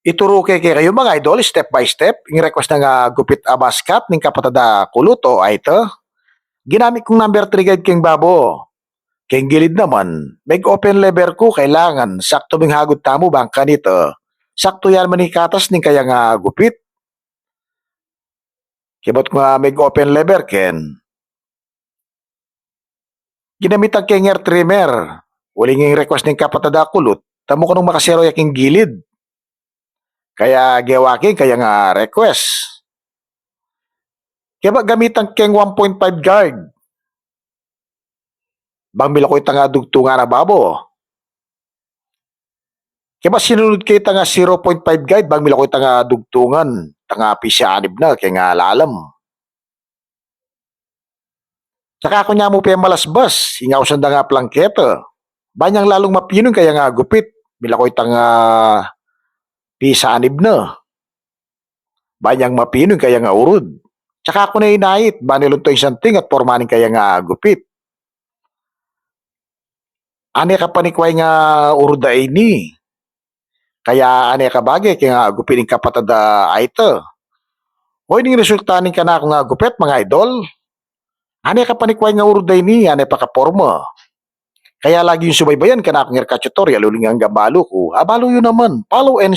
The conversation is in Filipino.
Ituro kay kayo mga idol step by step ing request na nga gupit a baskat ning kapatada kuluto ay ito. Ginamit kong number 3 guide king babo. Keng gilid naman, meg open lever ko kailangan sakto ming hagod tamo bang kanito. Sakto yan manikatas ning kaya nga gupit. Kibot ko nga meg open lever ken. Ginamit ang kenger trimmer. Uling yung request ning kapatada kulot. Tamo ko nung makasero yaking gilid. Kaya giwaking kaya nga request. Kaya ba gamitan keng 1.5 guard? Bang mila ko itanga dugtungan na babo. Kaya ba sinunod kayo tanga 0.5 guide bang mila ko itanga dugtungan? Tanga pisyanib na kaya nga lalam. Saka ako niya mo pa malasbas. Ingaw sanda nga plangketo. Banyang lalong mapinong kaya nga gupit. Mila ko itanga pisyanib na. Banyang mapinong kaya nga urod. Tsaka ako na inait, banilon to isang ting at pormaning kaya nga gupit. Ane ka panikway nga uruda ini. Kaya ane ka bagay kaya nga gupiting kapatada aito. Hoy ning resulta ning kana ako nga gupit mga idol. Ane ka panikway nga uruda ini, ane pa kaporma. Kaya lagi yung subaybayan kana akong tutorial uling ang gabalo ko. Abalo yun naman. Follow and